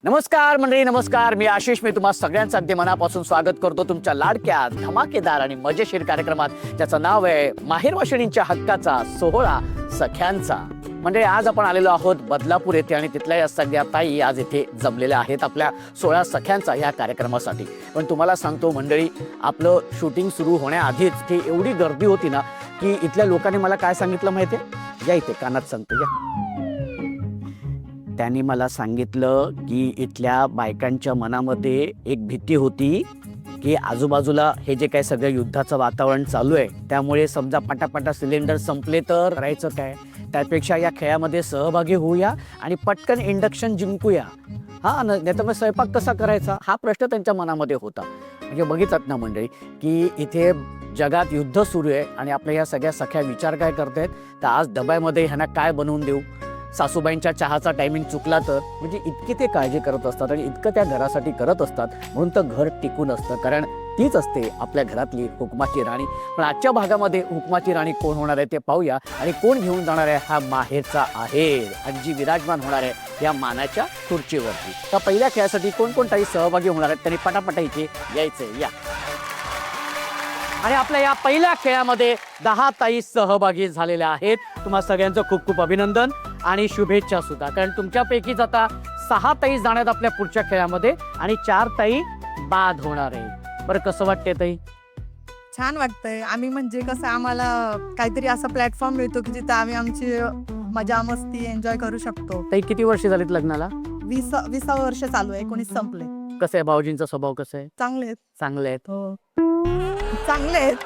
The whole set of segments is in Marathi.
नमस्कार मंडळी, नमस्कार. मी आशिष. मी तुम्हा सगळ्यांचं अगदी मनापासून स्वागत करतो तुमच्या लाडक्या, धमाकेदार आणि मजेशीर कार्यक्रमात, ज्याचं नाव आहे माहेर वाशिणींच्या हक्काचा सोहळा सख्यांचा. म्हणजे आज आपण आलेलो आहोत बदलापूर येथे आणि तिथल्या या सगळ्या ताई आज इथे जमलेल्या आहेत आपल्या सोहळा सख्यांचा ह्या कार्यक्रमासाठी. पण तुम्हाला सांगतो मंडळी, आपलं शूटिंग सुरू होण्याआधीच ती एवढी गर्दी होती ना की इथल्या लोकांनी मला काय सांगितलं माहिती आहे? या इथे कानात सांगतो या. त्यांनी मला सांगितलं की इथल्या बायकांच्या मनामध्ये एक भीती होती की आजूबाजूला हे जे काय सगळं युद्धाचं वातावरण चालू आहे, त्यामुळे समजा पटापटा सिलेंडर संपले तर करायचं काय, त्यापेक्षा या खेळामध्ये सहभागी होऊया आणि पटकन इंडक्शन जिंकूया. हा, नाही तर मग स्वयंपाक कसा करायचा हा प्रश्न त्यांच्या मनामध्ये होता. म्हणजे बघितलं ना मंडळी की इथे जगात युद्ध सुरू आहे आणि आपल्या या सगळ्या सख्या विचार काय करतायत, तर आज डब्यामध्ये ह्यांना काय बनवून देऊ, सासूबाईंच्या चहाचा टायमिंग चुकला तर, म्हणजे इतकी ते काळजी करत असतात आणि इतकं त्या घरासाठी करत असतात. म्हणून तर घर टिकून असतं, कारण तीच असते आपल्या घरातली हुकमाची राणी. पण आजच्या भागामध्ये हुकमाची राणी कोण होणार आहे ते पाहूया आणि कोण घेऊन जाणार आहे हा माहेरचा आहेर आणि जी विराजमान होणार आहे या मानाच्या खुर्चीवरती. तर पहिल्या खेळासाठी कोण कोण ताई सहभागी होणार आहेत त्यांनी पटापटा इथे यायचंय. या आणि आपल्या या पहिल्या खेळामध्ये 10 ताई सहभागी झालेल्या आहेत. तुम्हा सगळ्यांचं खूप खूप अभिनंदन आणि शुभेच्छा सुद्धा, कारण तुमच्यापैकीच आता 6 ताई जाण्यात आपल्या पुढच्या खेळामध्ये आणि 4 ताई बाद होणार आहे. बरं, कसं वाटतंय ताई? छान वाटतंय. आम्ही म्हणजे कसं आम्हाला काहीतरी असा प्लॅटफॉर्म मिळतो की जिथे आम्ही आमची मजा मस्ती एन्जॉय करू शकतो. ताई किती वर्ष झालीत लग्नाला? 20 वर्ष चालू आहे. 19 संपले. कसं आहे भाऊजींचा स्वभाव? कसं आहे? चांगले आहेत. चांगले आहेत. हो, चांगले आहेत.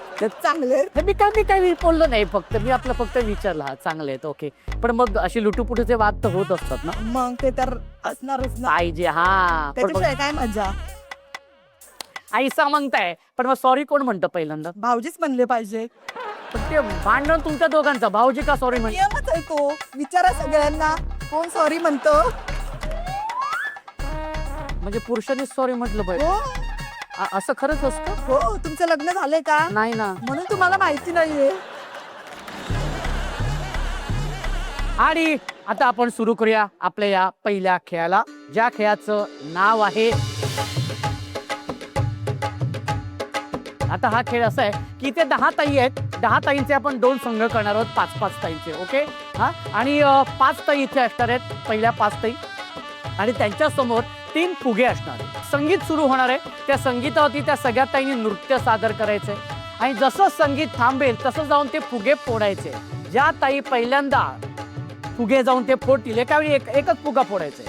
चांगले आहेत. मी काही बोललो नाही, फक्त मी आपलं फक्त विचारलं. हा, चांगले आहेत, ओके. पण मग अशी लुटूपुटूचे वाद तर होत असतात ना? मग ते तर असणारच ना. पाहिजे. हा, त्याच्याशिवाय काय मजा. आईसा म्हणताय, पण मग सॉरी कोण म्हणतं पहिल्यांदा? भाऊजीच म्हणले पाहिजे. पण ते भांडण तुमच्या दोघांचा, भाऊजी का सॉरी म्हणते? नियमच आहे तो. विचारा सगळ्यांना कोण सॉरी म्हणतो. म्हणजे पुरुषांनी सॉरी म्हटलं पाहिजे? हो असं खरंच असतं? हो. तुमचं लग्न झालंय का? नाही ना. म्हणून तुम्हाला माहिती नाहीये. आणि आता आपण सुरू करूया आपल्या या पहिल्या खेळाला, ज्या खेळाचं नाव आहे, आता हा खेळ असा आहे की इथे 10 ताई आहेत. 10 ताईंचे आपण 2 संघ करणार आहोत, 5-5 ताईंचे. ओके. हा, आणि 5 ताई इथे असणार आहेत, पहिल्या 5 ताई, आणि त्यांच्या समोर 3 फुगे असणार आहेत. संगीत सुरू होणार आहे. त्या संगीतावरती त्या सगळ्या ताईंनी नृत्य सादर करायचंय आणि जसं संगीत थांबेल तसं जाऊन ते फुगे फोडायचे. ज्या ताई पहिल्यांदा फुगे जाऊन ते फोडतील, एका वेळी एकच फुगा फोडायचे.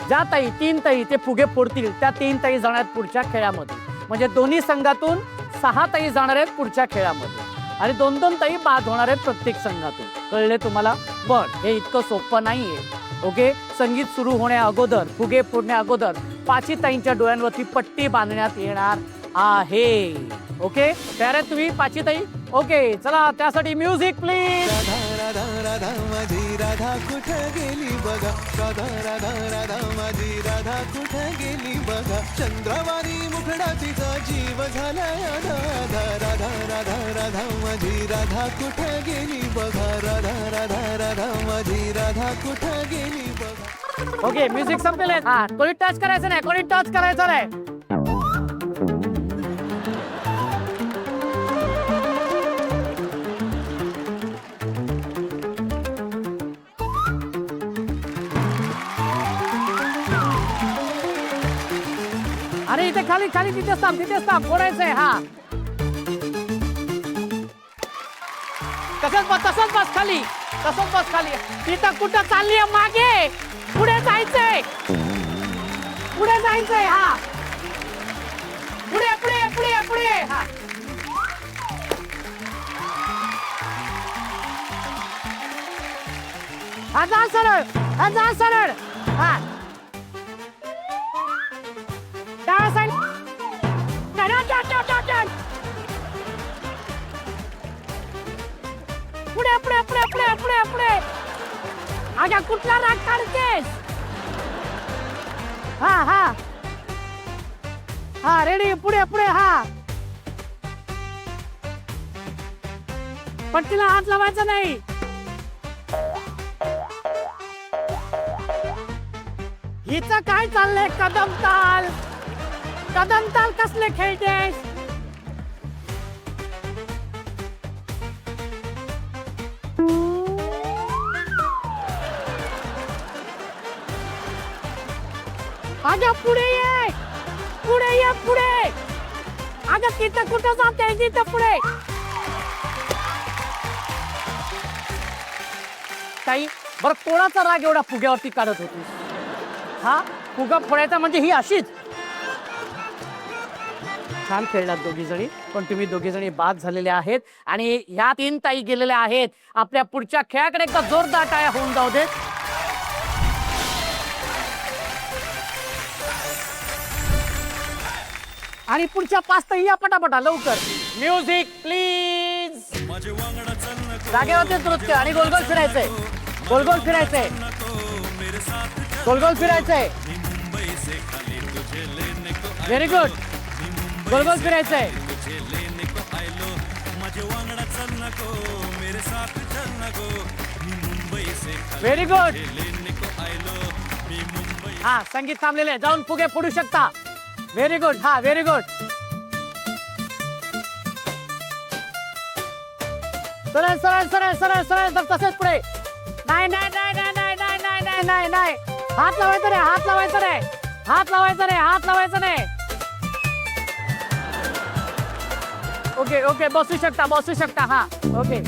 ज्या ताई 3 ताई ते फुगे फोडतील त्या 3 ताई जाणार आहेत पुढच्या खेळामध्ये. म्हणजे दोन्ही संघातून 6 ताई जाणार आहेत पुढच्या खेळामध्ये आणि 2-2 ताई बाद होणार आहेत प्रत्येक संघातून. कळले तुम्हाला? पण हे इतकं सोपं नाहीये. ओके. संगीत सुरू होण्या अगोदर, फुगे फोडण्या अगोदर 5 ताईंच्या डोळ्यांवरती पट्टी बांधण्यात येणार आहे. ओके, तयार आहेत तुम्ही 5 ताई? ओके, चला त्यासाठी म्युझिक प्लीज. राधा राधा माझी राधा कुठे गेली बघा, राधा राधा राधा माझी राधा कुठे गेली बघा, चंद्रवाणी मुखडा तिचा जीव झालाय राधा, राधा राधा राधा माझी राधा कुठे गेली बघा, राधा राधा राधा माझी राधा कुठे गेली बघा. ओके, म्युझिक संपलेलं आहे. हा, कोणी टच करायचं नाही, कोणी टच करायचं नाही. अरे इथे खाली खाली तिथेच थांब फोडायचंय. हा, तसंच बस खाली, तसंच बस खाली. तिथं कुठं चालली मागे? पुढे जायचंय, पुढे जायचंय. हा, पुढे पुढे पुढे पुढे. हा, हा, जा सरळ, हा, जा सरळ. हा, डाव्या साईड. पुढे पुढे पुढे पुढे पुढे पुढे. आगा कुठला राग काढतेस? हा हा हा, रेडी. पुढे पुढे. हा, पट्टीला हात लावायचा नाही. हिचं काय चाललंय? कदमताल कदमताल कसले खेळतेस? अगं पुढे ये, पुढे ये, पुढे. अगं तिथं कुठं जाते? तिथं पुढे. ताई, बरं कोणाचा राग एवढा फुग्यावरती काढत होती? हा फुगा फोडायचा म्हणजे ही अशीच. छान खेळलात दोघी जणी, पण तुम्ही दोघी जणी बाद झालेल्या आहेत आणि ह्या 3 ताई गेलेल्या आहेत. आपल्या पुढच्या खेळाकडे एकदा जोरदार टाळ्या होऊन जाऊ देत. आणि पुढच्या 5 ताई या पटापटा लवकर. Music please. जागेवरती नृत्य आणि गोलगोल फिरायचंय, गोलगोल फिरायचंय, गोलगोल फिरायचंय. Very good. गोलगोल फिरायचंय. Very good. हा संगीत थांबलेले, जाऊन फुगे फोडू शकता. Very good. हा व्हेरी गुड. सरळ सरळ सरळ सरळ सरळ तसेच पुढे. नाही नाही नाही नाही नाही नाही नाही नाही नाही नाही. हात लावायचा रे, हात लावायचा रे, हात लावायचा रे, हात लावायचा नाही. ओके ओके बसू शकता, बसू शकता. हा ओके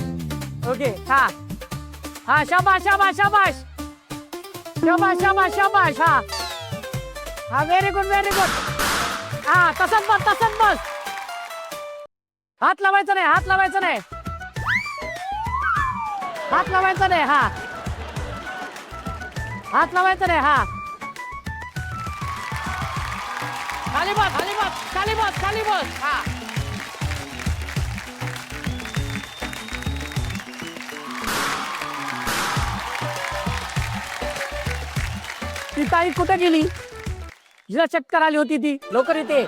ओके. हा हा शाबाश शाबाश शाबाश शाबाश शाबाश शाबाश. हा हा व्हेरी गुड व्हेरी गुड. हा तसंच बस, तसंच बस. हात लावायचा नाही, हात लावायचा नाही, हात लावायचा नाही. हा हात लावायचा नाही. हा खाली बस, खाली बस, खाली बस, खाली बस. हा ती ताई कुठे गेली? जिला चक्कर आली होती ती लवकर येते,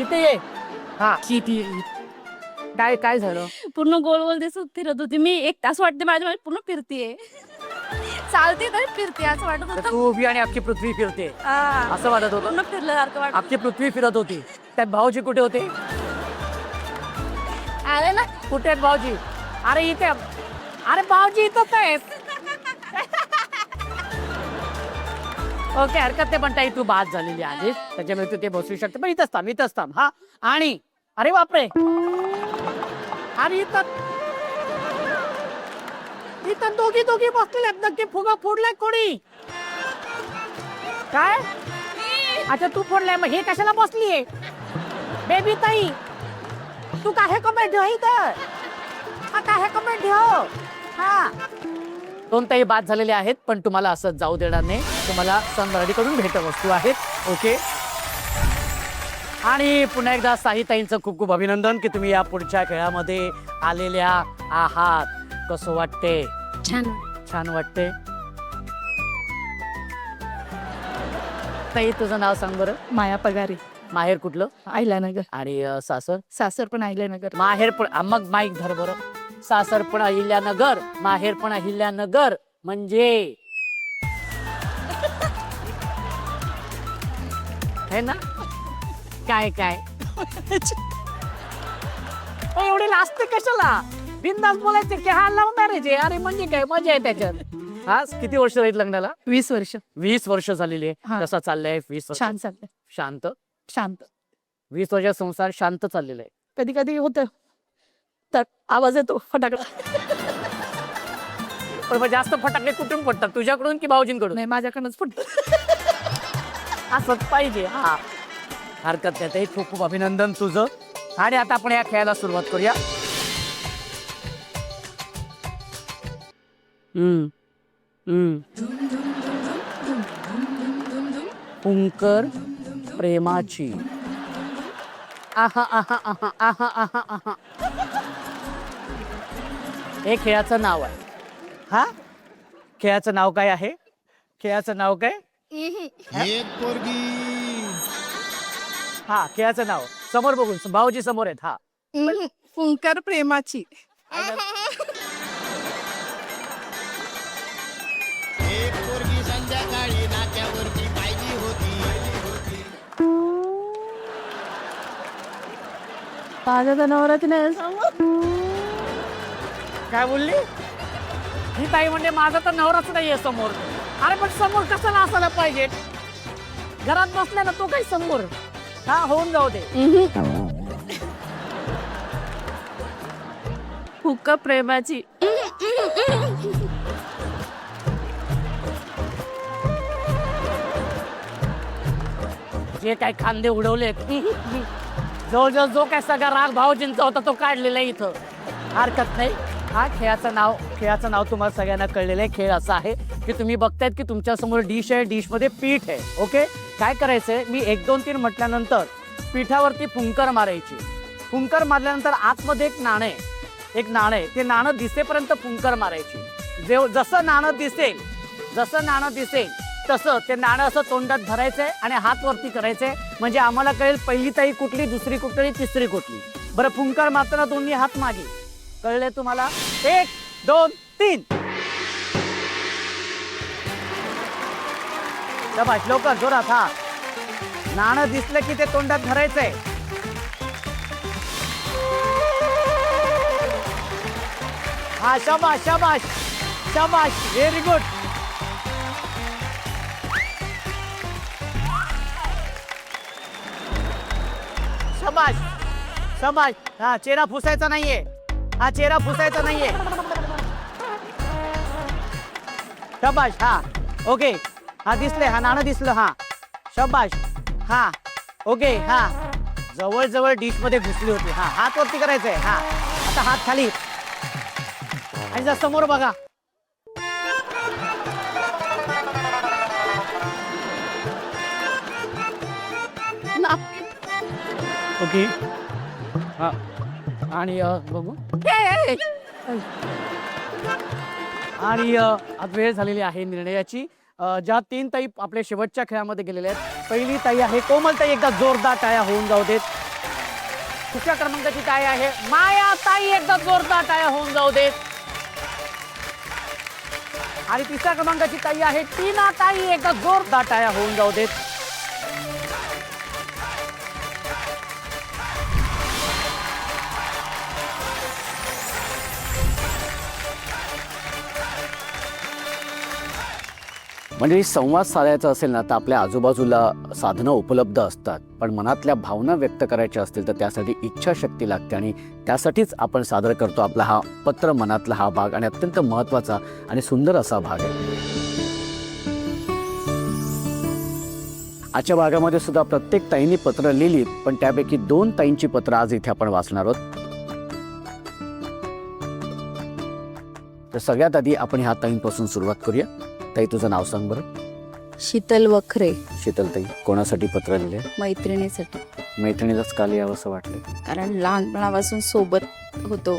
इथे ये. हा काय काय झालं? पूर्ण गोल गोल दिसत फिरत होती मी. 1 तास वाटते माझ्या पूर्ण फिरतीये, चालते तरी फिरते असं वाटत तर होतं. तू उभी आणि अख्खी पृथ्वी फिरते हा, असं वाटत होतं. पूर्ण फिरल्यासारखं वाटत. अख्खी पृथ्वी फिरत होती. त्यात भाऊजी कुठे होते? आले ना. कुठे आहेत भाऊजी? अरे इथे. अरे भाऊजी इथंच आहेत. ओके हरकत नाही, पण ताई तू बाद झालेली आहेस, त्याच्यामुळे तू ते बसू शकते. पण इथंच थांब, इथंच थांब. हा आणि अरे बापरे, अरे इथं इथं दोघी दोघी बसलेले आहेत. नक्की फुगा फोडलाय कोणी? काय? अच्छा तू फोडलाय, मग हे कशाला बसलीये? बेबी ताई तू काय कमेंट ठेव इथं? हा काय कमेंट ठेव? हा 2 ताई बाद झालेले आहेत, पण तुम्हाला असं जाऊ देणार नाही. तुम्हाला कडून भेटवस्तू आहेत. ओके. आणि पुन्हा एकदा साई ताईंचं खूप खूप अभिनंदन की तुम्ही या पुढच्या खेळामध्ये आलेल्या आहात. कसं वाटते? छान. छान वाटते. ताई तुझं नाव सांग बरं. माया पगारे, माहेर कुठलं? अहिल्यानगर. आणि सासर? सासर पण अहिल्यानगर. माहेर पण मग माईक धर बरं. सासर पण अहिल्यानगर, माहेर पण अहिल्यानगर म्हणजे है ना? काय काय एवढे लाजते कशाला? बिनधास्त बोलायचे की हा लव्ह मॅरेज आहे. अरे म्हणजे काय मजा आहे त्याच्यात. हा किती वर्ष राहील लग्नाला? 20 वर्ष. 20 वर्ष झालेली आहे. हा. कसा चाललाय 20 वर्ष? छान चाललंय. शांत. शांत. 20 वर्ष संसार शांत चाललेला आहे. कधी कधी होतं तर आवाज येतो फटाकडा. पण मग जास्त फटाके कुठून पडतात, तुझ्याकडून की भाऊजींकडून? नाही माझ्याकडूनच फुटत. असंच पाहिजे. हा हरकत नाही. खूप खूप अभिनंदन तुझं. आणि आता आपण या खेळाला सुरुवात करूया. पुंकर प्रेमाची. आहा आहा आहा आहा आहा आहा. हे खेळाचं नाव आहे. हा खेळाचं नाव काय आहे? खेळाचं नाव काय? एक पोरगी. हा खेळाचं नाव समोर बघून, भाऊजी समोर आहेत. हा फुंकर प्रेमाची. एक पोरगी संध्याकाळी नाक्यावरती माझ्या तर नवराच नाही समोर. काय बोलली ही ताई? म्हणजे माझा तर नवराच नाहीये समोर. अरे पण समोर कशाला असायला पाहिजे? घरात बसल्या ना तो काही समोर. हा होऊन जाऊ दे. हुक्का प्रेमाची. जे काय खांदे उडवले जवळजवळ जो काय सगळा राग भाऊजींचा होता तो काढलेला आहे इथं. हरकत नाही. हा खेळाचं नाव तुम्हाला सगळ्यांना कळलेलं आहे. खेळ असा आहे की तुम्ही बघतायत की तुमच्या समोर डिश आहे, डिश मध्ये पीठ आहे. ओके, काय करायचंय, मी 1 2 3 म्हटल्यानंतर पिठावरती फुंकर मारायची. फुंकर मारल्यानंतर आतमध्ये एक नाणं आहे, ते नाणं दिसेपर्यंत फुंकर मारायची. जसं नाणं दिसेल तसं ते नाणं असं तोंडात धरायचंय आणि हात वरती करायचंय. म्हणजे आम्हाला कळेल पहिली ताई कुठली, दुसरी कुठली, तिसरी कुठली. बरं, फुंकर मारताना दोन्ही हात मागे. कळले तुम्हाला? 1 2 3. शाबाश, लवकर जोरात. हा, नाणं दिसलं की ते तोंडात धरायचंय. हा, शाबाश शाबाश शाबाश, व्हेरी गुड. शाबाश शाबाश. हा, चेहरा पुसायचा नाहीये. शाबाश. हा, ओके. हा, दिसले. हा, नाणं दिसलं. हा, शाबाश. हा, ओके. हा, जवळ डिश मध्ये घुसली होती. हा, हात वरती करायचंय. हा, आता हात खाली आणि जा समोर बघा. ओके. हा, आणि बघू. आणि आज वेळ झालेली आहे निर्णयाची. ज्या 3 ताई आपल्या शेवटच्या खेळामध्ये गेलेल्या आहेत. पहिली ताई आहे कोमल ताई, एकदा जोरदार टाळ्या होऊन जाऊ देत. दुसऱ्या क्रमांकाची ताई आहे माया ताई, एकदा जोरदार टाळ्या होऊन जाऊ देत. आणि तिसऱ्या क्रमांकाची ताई आहे टीना ताई, एकदा जोरदार टाळ्या होऊन जाऊ देत. म्हणजे संवाद साधायचा असेल ना तर आपल्या आजूबाजूला साधनं उपलब्ध असतात, पण मनातल्या भावना व्यक्त करायच्या असतील तर त्यासाठी इच्छाशक्ती लागते. आणि त्यासाठीच आपण सादर करतो आपला हा पत्र मनातला हा भाग. आणि अत्यंत महत्त्वाचा आणि सुंदर असा भाग आहे. आजच्या भागामध्ये सुद्धा प्रत्येक ताईंनी पत्र लिहिलीत, पण त्यापैकी 2 ताईंची पत्र आज इथे आपण वाचणार आहोत. तर सगळ्यात आधी आपण ह्या ताईंपासून सुरुवात करूया. ताई, तुझं नाव सांग बरं. शीतल वखरे. शीतल ताई, कोणासाठी पत्र लिहिले? मैत्रिणीसाठी. मैत्रिणीलाच का लिहावं असं वाटलं? कारण लहानपणापासून सोबत होतो.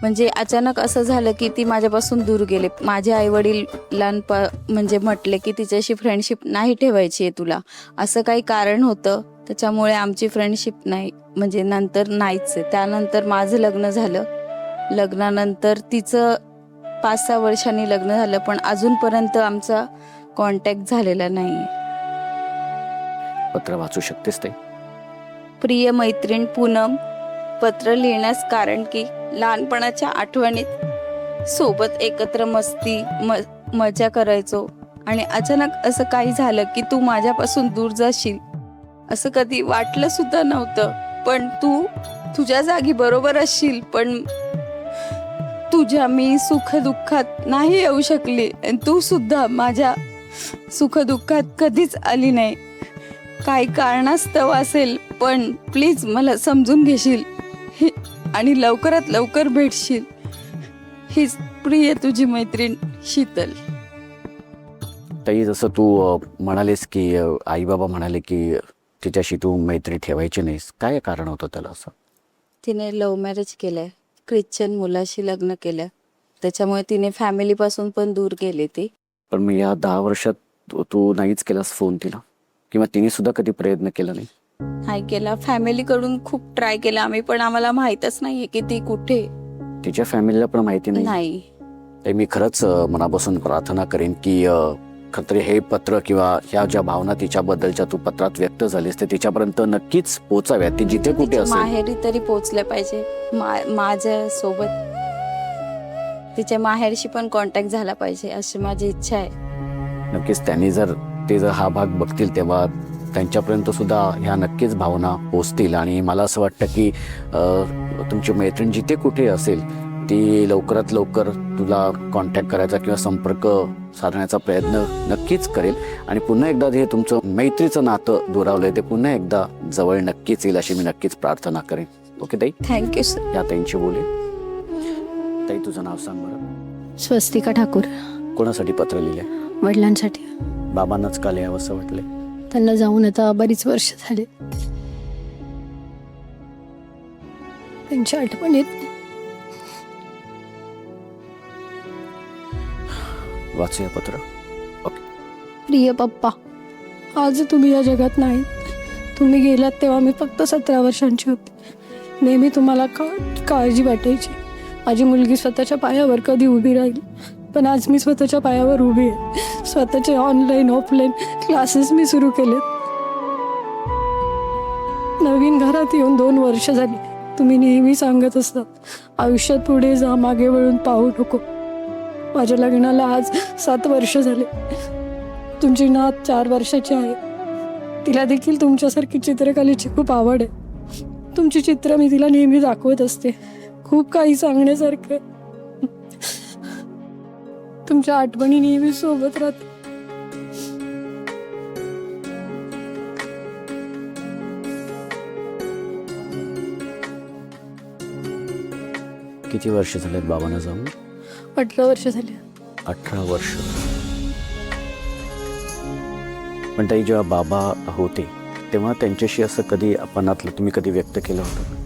म्हणजे अचानक असं झालं की ती माझ्यापासून दूर गेले. माझे आईवडील म्हणजे म्हटले की तिच्याशी फ्रेंडशिप नाही ठेवायची आहे तुला, असं काही कारण होतं. त्याच्यामुळे आमची फ्रेंडशिप नाही, म्हणजे नंतर नाहीच आहे. त्यानंतर माझं लग्न झालं. लग्नानंतर तिचं 5-6 वर्षांनी लग्न झालं, पण अजूनपर्यंत आमचा कॉन्टॅक्ट झालेला नाही. पत्र वाचू शकतेस ते? प्रिय मैत्रीण पूनम, पत्र लिहिण्यास कारण की लहानपणाच्या आठवणीत सोबत एकत्र मस्ती मजा करायचो आणि अचानक असं काही झालं की तू माझ्यापासून दूर जाशील असं कधी वाटलं सुद्धा नव्हतं. पण तू तुझ्या जागी बरोबर असशील, पण तुझ्या मी सुखदुःखात नाही येऊ शकली आणि तू सुद्धा माझ्या सुखदुःखात कधीच आली नाही. काही कारणास्तव असेल, पण प्लीज मला समजून घेशील आणि लवकरात लवकर भेटशील. हीच प्रिय तुझी मैत्रीण शीतल. ताई, जसं तू म्हणालीस की आई बाबा म्हणाले की तिच्याशी तू मैत्री ठेवायची नाहीस, काय कारण होतं त्याला? असं तिने लव्ह मॅरेज केलंय, ख्रिश्चन मुलाशी लग्न केलं, त्याच्यामुळे तिने फॅमिलीपासून पण दूर गेली ती. पण मी या 10 वर्षात तू नाहीच केलास फोन तिला, किंवा तिने सुद्धा कधी प्रयत्न केला नाही? नाही केला. फॅमिलीकडून खूप ट्राय केला आम्ही, पण आम्हाला माहीतच नाहीये की ती कुठे. तिच्या फॅमिलीला पण माहिती नाही? नाही. मी खरंच मनापासून प्रार्थना करेन की खत्री हे पत्र किंवा ह्या ज्या भावना तिच्याबद्दलच्या तू पत्रात व्यक्त झालीस ते तिच्यापर्यंत नक्कीच पोचाव्यात. ती जिथे कुठे तिच्या असेल माहेरी तरी पोचले पाहिजे. माझ्या सोबत तिच्या माहेरशी पण कॉन्टॅक्ट झाला पाहिजे अशी माझी इच्छा आहे. नक्कीच त्यांनी जर हा भाग बघतील तेव्हा त्यांच्यापर्यंत सुद्धा ह्या नक्कीच भावना पोचतील. आणि मला असं वाटतं की तुमची मैत्रीण जिथे कुठे असेल ती लवकरात लवकर तुला कॉन्टॅक्ट करायचा किंवा संपर्क साधण्याचा प्रयत्न नक्कीच करेल. आणि पुन्हा एकदा हे तुमचं मैत्रीचं नातं दुरावलंय ते पुन्हा एकदा जवळ नक्कीच येईल अशी मी नक्कीच प्रार्थना करेन. ओके ताई, थँक्यू सर. या ताईंशी बोले. ताई तुझं नाव सांग बरं. स्वस्तिका ठाकूर. कोणासाठी पत्र लिहिलंय? वडिलांसाठी. बाबांनाच का लिहावं असं वाटलंय? त्यांना जाऊन आता बरीच वर्ष झाले. त्यांची आठवण येत नाही. वाचूया पत्र. प्रिय पप्पा, आज तुम्ही या जगात नाही. तुम्ही गेलात तेव्हा मी फक्त 17 वर्षांची होते. नेहमी तुम्हाला काळजी वाटायची. माझी मुलगी स्वतःच्या पायावर कधी उभी राहील, पण आज मी स्वतःच्या पायावर उभी आहे. स्वतःचे ऑनलाईन ऑफलाईन क्लासेस मी सुरू केलेत. नवीन घरात येऊन 2 वर्ष झाली. तुम्ही नेहमी सांगत असतात आयुष्यात पुढे जा, मागे वळून पाहू नको. माझ्या लग्नाला आज 7 वर्ष झाले. तुमची नात 4 वर्षाची आहे. तिला देखील तुमच्यासारखी चित्रकलेची खूप आवड आहे. तुमची चित्र मी तिला नेहमी दाखवत असते. खूप काही सांगण्यासारखं. तुमच्या आठवणी नेहमी सोबत राहते. किती वर्ष झालेत बाबांना जाऊन? 18 वर्ष झाली. 18 वर्ष. पण ताई जेव्हा बाबा होते तेव्हा त्यांच्याशी असं कधी आपणातलं तुम्ही कधी व्यक्त केलं होतं?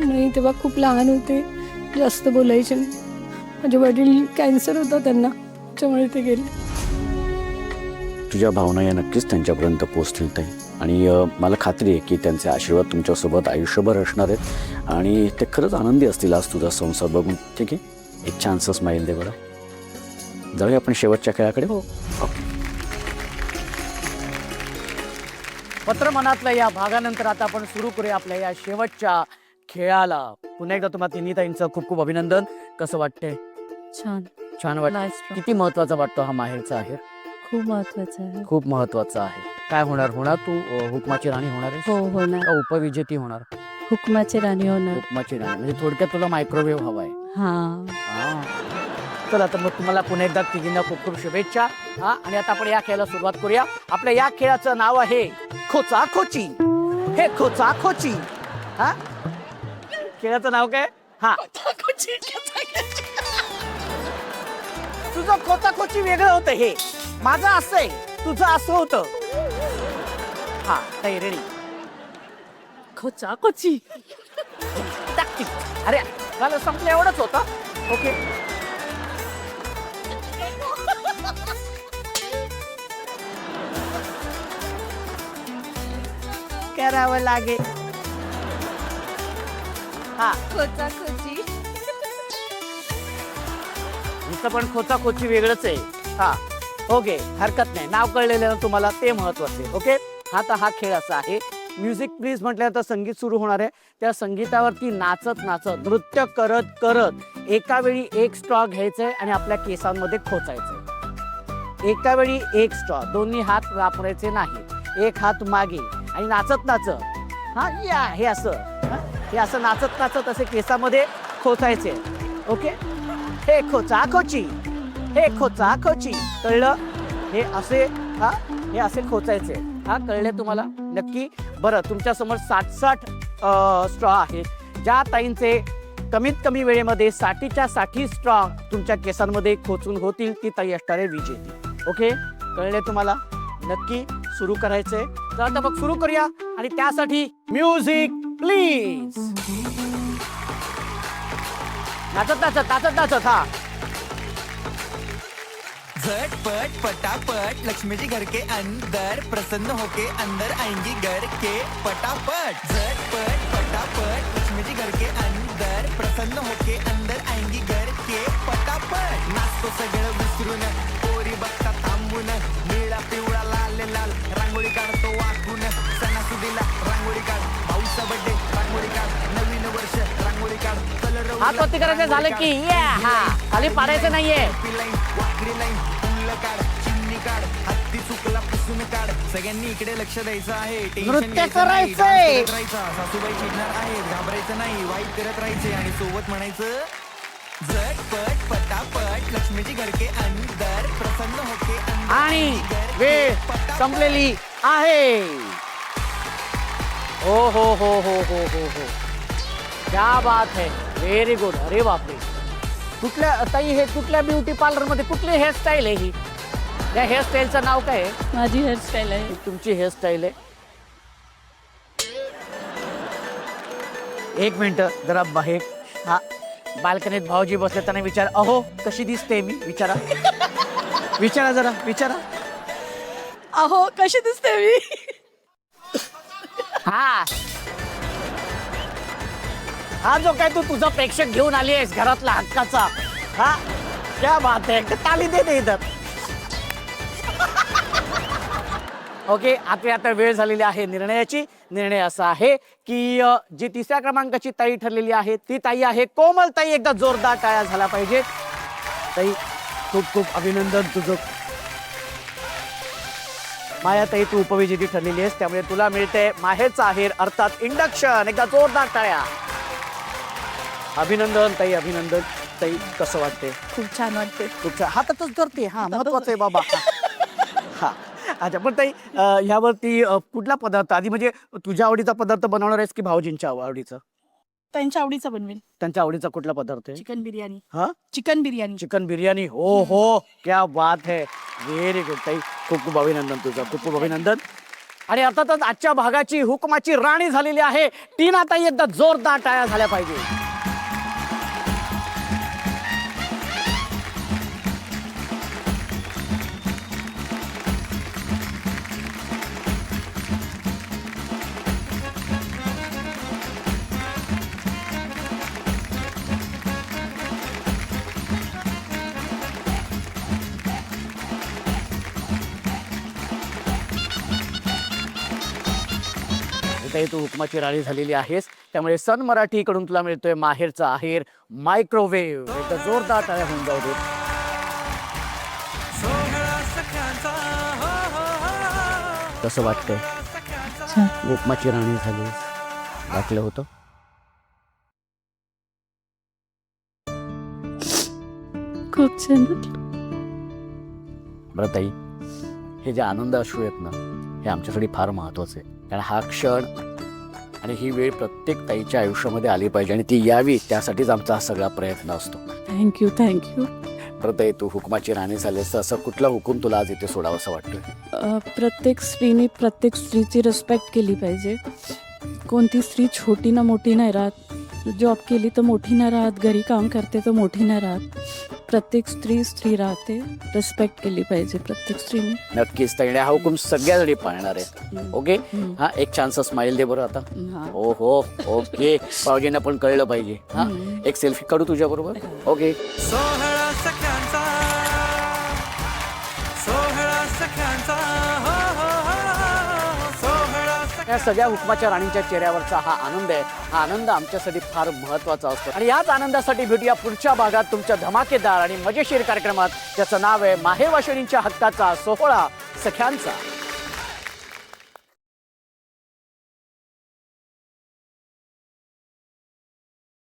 नाही, तेव्हा खूप लहान होते, जास्त बोलायचे नाही. माझे वडील कॅन्सर होता त्यांना, त्याच्यामुळे ते गेले. तुझ्या भावना या नक्कीच त्यांच्यापर्यंत पोहोचतील ताई. आणि मला खात्री आहे की त्यांचे आशीर्वाद तुमच्यासोबत आयुष्यभर असणार आहेत आणि ते खरंच आनंदी असतील आज तुझा संसार बघून. ठीक आहे, एक छानसं स्माईल दे बरं. जाऊया आपण शेवटच्या खेळाकडे. हो. ओके. पत्र मनातल्या या भागानंतर आता आपण सुरू करूया आपल्या या शेवटच्या खेळाला. पुन्हा एकदा तुम्हाला तिन्ही ताईंचं खूप खूप अभिनंदन. कसं वाटतंय? छान. छान वाटतं. किती महत्वाचा वाटतो हा माहेरचा आहे? खूप महत्वाचं आहे. खूप महत्वाचा आहे. काय होणार तू हुकमाची राणी होणार आहे हो होणार. का उपविजेती होणार? हुकमाची राणी होणार. हुकमाची राणी म्हणजे थोडक्यात तुला मायक्रोवेव्ह हवाय. हा. चला तर मग तुम्हाला पुन्हा एकदा तिघींना खूप खूप शुभेच्छा. आणि आता आपण या खेळाला सुरुवात करूया. आपल्या या खेळाचं नाव आहे खोचाखोची. हे खोचाखोची. खेळाचं नाव काय? तुझं खोचाखोची वेगळं होतं, हे माझं असं आहे, तुझं असं होतं. ताई रेडी? खोचाखोची. अरे झालं, संपलं, एवढंच होतं. ओके. करावं लागेल. खोचाखोची. इथं पण खोचाखोची वेगळंच आहे. ओके, हरकत नाही. नाव कळलेलं ना तुम्हाला, ते महत्वाचे. ओके. आता हा खेळ असा आहे, म्युझिक प्लीज म्हटल्यानंतर संगीत सुरू होणार आहे. त्या संगीतावरती नाचत नाचत नृत्य करत करत एका वेळी एक स्ट्रॉ घ्यायचंय आणि आपल्या केसांमध्ये खोचायचंय. एका वेळी एक स्ट्रॉ, दोन्ही हात वापरायचे नाही. एक हात मागे आणि नाचत नाचत हे असं नाचत नाचत असे केसामध्ये खोचायचे. ओके. हे खोचाखोची, हे खोचाखोची. कळलं? हे असे खोचायचे. कळले तुम्हाला नक्की? बरं, तुमच्या समोर 60 स्ट्रॉ आहेत. ज्या ताईंचे कमीत कमी वेळेमध्ये 60च्या 60 स्ट्रॉ तुमच्या केसांमध्ये खोचून होतील ती ताई असणारे विजेती. ओके, कळले तुम्हाला? नक्की सुरू करायचंय. तर आता मग सुरू करूया. आणि त्यासाठी म्युझिक प्लीज. नाचत नाचत नाचत नाचत. झटपट पटापट लक्ष्मी जी घर के अंदर प्रसन्न होके अंदर आएंगी घर के पटापट. झटपट पटापट लक्ष्मी जी घर के अंदर प्रसन्न होके अंदर आएंगी घर के पटापट. नाचतो सगळं विसरून पोरी बघता थांब रंगून निळा पिवळा लाल लाल रांगोळी काढतो वाकून सणासुदीला रांगोळी काढ भाऊचा बर्थडे रांगोळी काढ नवीन वर्ष रांगोळी काढ कलर हात वरती करायचं झालं की हा खाली पाडायचं नाहीये. लाईन वाकडी लाईन फुल काढ चिमणी काढ हत्ती चुकला पुसून काढ सगळ्यांनी इकडे लक्ष द्यायचं आहे टेन्शन नृत्य घ्यायचं नाही, करायचंय. डान्स करत राहायचा सासूबाई चिडणार आहेत घाबरायचं नाही वाईट करत राहायचे आणि सोबत म्हणायचं झटपट पटापट लक्ष्मीची घर के अंदर प्रसन्न होके अंदर आणि घर के वेळ पटापट. संपलेली आहे. हो हो हो हो हो हो हो क्या बात है, व्हेरी गुड. अरे बापरे, कुठल्या ताई हे कुठल्या ब्युटी पार्लर मध्ये कुठली हेअरस्टाईल आहे ही? या हेअरस्टाईलचं नाव काय आहे? माझी हेअरस्टाईल आहे. ही तुमची हेअरस्टाईल आहे. एक मिनिट जरा बाहेर हा बाल्कनीत भाऊजी बसले त्यांना विचार, अहो कशी दिसते मी? विचारा विचारा जरा विचारा. अहो कशी दिसते मी? हा हा जो काय तू तुझा प्रेक्षक घेऊन आली आहेस घरातला हक्काचा, हा क्या बात आहे. ताली दे दे इथं. ओके, आता वेळ झालेली आहे निर्णयाची. निर्णय असा आहे की जी तिसऱ्या क्रमांकाची ताई ठरलेली आहे ती ताई आहे कोमल ताई. एकदा जोरदार टाळ्या झाला पाहिजे. ताई खूप खूप अभिनंदन तुझं. माया ताई तू उपविजेती ठरलेली आहेस त्यामुळे तुला मिळते माहेरचा आहेर अर्थात इंडक्शन. एकदा जोरदार टाळ्या. अभिनंदन ताई, अभिनंदन ताई. कसं वाटते? खूप छान वाटते. खूप छान. हातातच धरते, हा महत्वाचं आहे बाबा. हा अच्छा, पण ताई ह्यावरती कुठला पदार्थ आधी म्हणजे तुझ्या आवडीचा पदार्थ बनवणार आहेस की भाऊजींच्या आवडीचा? त्यांच्या आवडीचा बनवेल. त्यांच्या आवडीचा कुठला पदार्थ आहे? चिकन बिर्याणी. हा चिकन बिर्याणी. चिकन बिर्याणी. हो हो क्या बात है, व्हेरी गुड ताई. खूप खूप अभिनंदन तुझं, खूप खूप अभिनंदन. आणि अर्थातच आजच्या भागाची हुकमाची राणी झालेली आहे टीना ताई. एकदा जोरदार टाळ्या झाल्या पाहिजे. ताई तू हुकमाची राणी झालेली आहेस त्यामुळे सन मराठीकडून तुला मिळतोय माहेरचा आहेर मायक्रोवेव्ह. एकदा जोरदार टाळ्या होऊन जाऊ दे. कसं वाटतंय? हुकमाची राणी झाली वाटलं होतं? खूप छान. बरं ताई, हे जे आनंद अश्रू आहेत ना हे आमच्यासाठी फार महत्वाचं आहे. कारण हा क्षण आणि ही वेळ प्रत्येक ताईच्या आयुष्यामध्ये आली पाहिजे आणि ती यावी त्यासाठीच आमचा हा सगळा प्रयत्न असतो. Thank you thank you. बरं ताई, तू हुकमाची राणी झालीस तर असं कुठला हुकूम तुला आज इथे सोडावं असं वाटतं? प्रत्येक स्त्रीने प्रत्येक स्त्रीची रिस्पेक्ट केली पाहिजे. कोणती स्त्री छोटी ना मोठी नाही राहत. जॉब केली तर मोठी नाही राहत, घरी काम करते तर मोठी नाही राहत. प्रत्येक स्त्री राहते. रिस्पेक्ट केली पाहिजे प्रत्येक स्त्रीने. नक्कीच ताई, हा हुकूम सगळ्यासाठी पाळणार आहे. ओके, हा एक छानसा स्माइल दे बरं आता. हा. हो हो ओके, पावजींना पण कळलं पाहिजे. हा एक सेल्फी काढू तुझ्या बरोबर. ओके. सोहळा सख्यांचा, सोहळा सख्यांचा, हो हो हो, सोहळा या सगळ्या हुकमाच्या राणीच्या चेहऱ्यावरचा हा आनंद आहे. हा आनंद आमच्यासाठी फार महत्वाचा असतो आणि याच आनंदासाठी भेटूया पुढच्या भागात तुमच्या धमाकेदार आणि मजेशीर कार्यक्रमात ज्याचं नाव आहे माहेरवाशिणींच्या हक्काचा सोहळा सख्यांचा.